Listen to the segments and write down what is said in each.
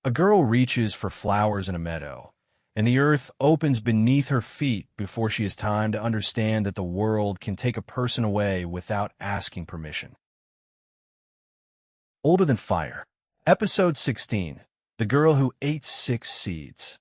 A girl reaches for flowers in a meadow, and the earth opens beneath her feet before she has time to understand that the world can take a person away without asking permission. Older Than Fire. Episode 16. The Girl Who Ate Six Seeds.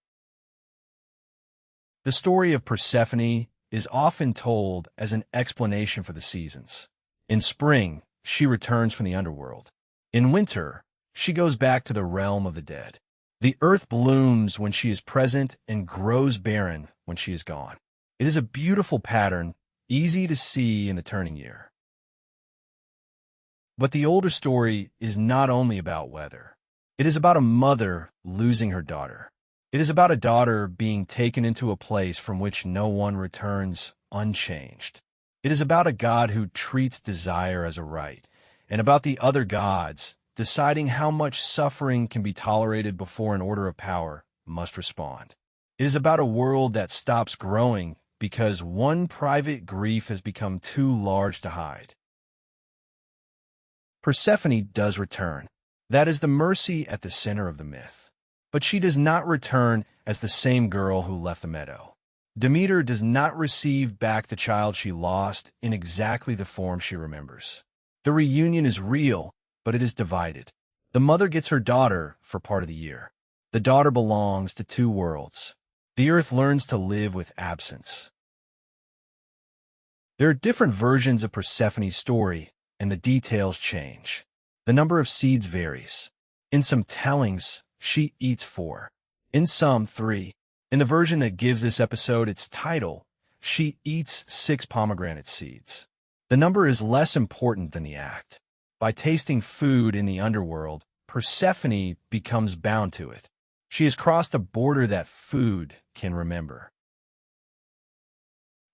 The story of Persephone is often told as an explanation for the seasons. In spring, she returns from the underworld. In winter, she goes back to the realm of the dead. The earth blooms when she is present and grows barren when she is gone. It is a beautiful pattern, easy to see in the turning year. But the older story is not only about weather. It is about a mother losing her daughter. It is about a daughter being taken into a place from which no one returns unchanged. It is about a God who treats desire as a right, and about the other gods deciding how much suffering can be tolerated before an order of power must respond. It is about a world that stops growing because one private grief has become too large to hide. Persephone does return. That is the mercy at the center of the myth. But she does not return as the same girl who left the meadow. Demeter does not receive back the child she lost in exactly the form she remembers. The reunion is real, but it is divided. The mother gets her daughter for part of the year. The daughter belongs to two worlds. The earth learns to live with absence. There are different versions of Persephone's story, and the details change. The number of seeds varies. In some tellings, she eats 4. In some, 3. In the version that gives this episode its title, she eats 6 pomegranate seeds. The number is less important than the act. By tasting food in the underworld, Persephone becomes bound to it. She has crossed a border that food can remember.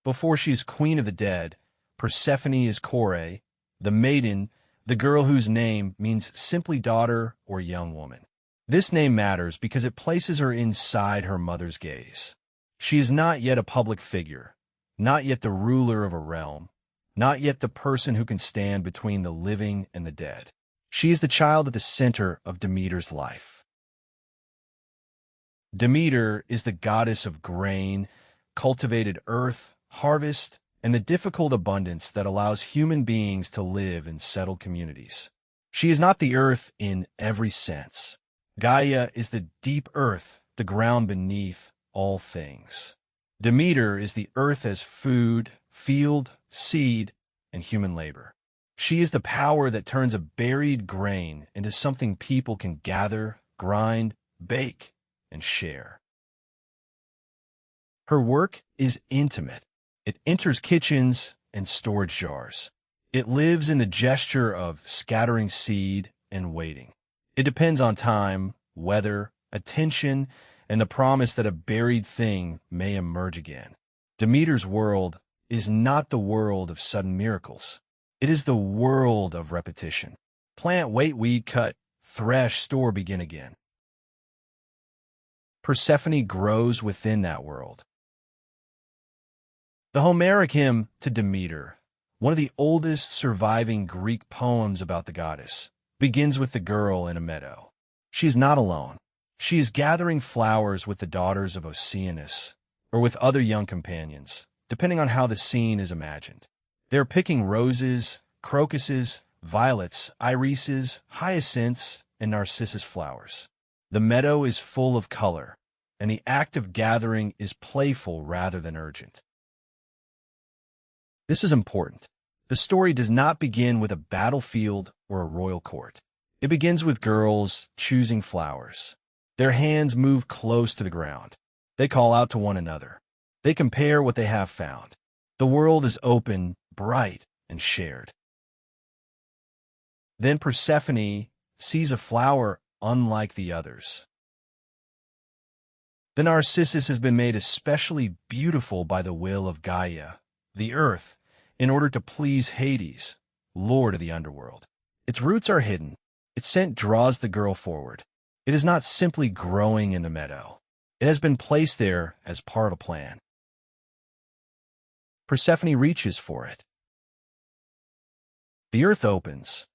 Before she is queen of the dead, Persephone is Kore, the maiden, the girl whose name means simply daughter or young woman. This name matters because it places her inside her mother's gaze. She is not yet a public figure, not yet the ruler of a realm, not yet the person who can stand between the living and the dead. She is the child at the center of Demeter's life. Demeter is the goddess of grain, cultivated earth, harvest, and the difficult abundance that allows human beings to live in settled communities. She is not the earth in every sense. Gaia is the deep earth, the ground beneath all things. Demeter is the earth as food, field, seed, and human labor. She is the power that turns a buried grain into something people can gather, grind, bake, and share. Her work is intimate. It enters kitchens and storage jars. It lives in the gesture of scattering seed and waiting. It depends on time, weather, attention, and the promise that a buried thing may emerge again. Demeter's world is not the world of sudden miracles. It is the world of repetition. Plant, wait, weed, cut, thresh, store, begin again. Persephone grows within that world. The Homeric hymn to Demeter, one of the oldest surviving Greek poems about the goddess, begins with the girl in a meadow. She is not alone. She is gathering flowers with the daughters of Oceanus, or with other young companions, depending on how the scene is imagined. They are picking roses, crocuses, violets, irises, hyacinths, and narcissus flowers. The meadow is full of color, and the act of gathering is playful rather than urgent. This is important. The story does not begin with a battlefield or a royal court. It begins with girls choosing flowers. Their hands move close to the ground. They call out to one another. They compare what they have found. The world is open, bright, and shared. Then Persephone sees a flower unlike the others. The narcissus has been made especially beautiful by the will of Gaia, the earth, in order to please Hades, lord of the underworld. Its roots are hidden. Its scent draws the girl forward. It is not simply growing in the meadow. It has been placed there as part of a plan. Persephone reaches for it. The earth opens.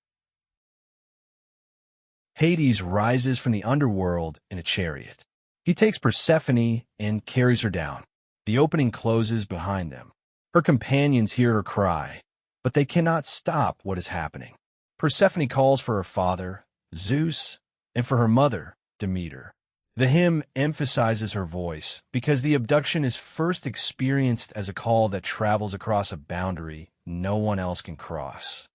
Hades rises from the underworld in a chariot. He takes Persephone and carries her down. The opening closes behind them. Her companions hear her cry, but they cannot stop what is happening. Persephone calls for her father, Zeus, and for her mother, Demeter. The hymn emphasizes her voice because the abduction is first experienced as a call that travels across a boundary no one else can cross.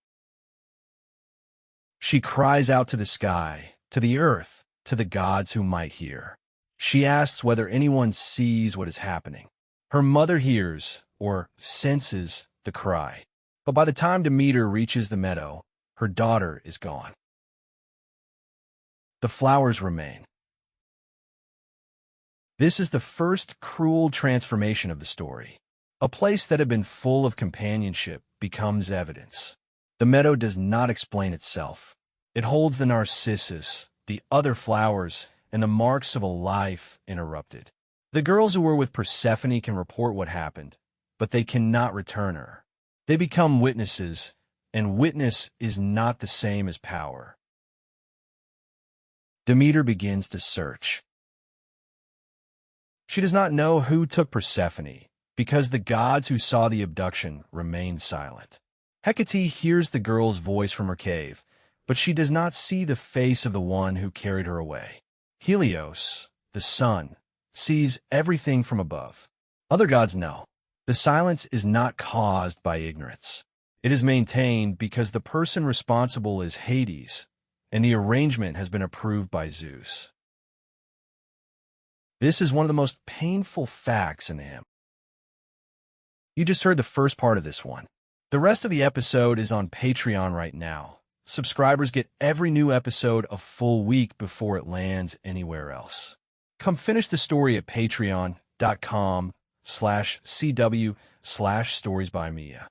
She cries out to the sky, to the earth, to the gods who might hear. She asks whether anyone sees what is happening. Her mother hears, or senses, the cry. But by the time Demeter reaches the meadow, her daughter is gone. The flowers remain. This is the first cruel transformation of the story. A place that had been full of companionship becomes evidence. The meadow does not explain itself. It holds the narcissus, the other flowers, and the marks of a life interrupted. The girls who were with Persephone can report what happened, but they cannot return her. They become witnesses, and witness is not the same as power. Demeter begins to search. She does not know who took Persephone, because the gods who saw the abduction remained silent. Hecate hears the girl's voice from her cave, but she does not see the face of the one who carried her away. Helios, the sun, sees everything from above. Other gods know. The silence is not caused by ignorance. It is maintained because the person responsible is Hades, and the arrangement has been approved by Zeus. This is one of the most painful facts in the hymn. You just heard the first part of this one. The rest of the episode is on Patreon right now. Subscribers get every new episode a full week before it lands anywhere else. Come finish the story at patreon.com/cw/storiesbymia.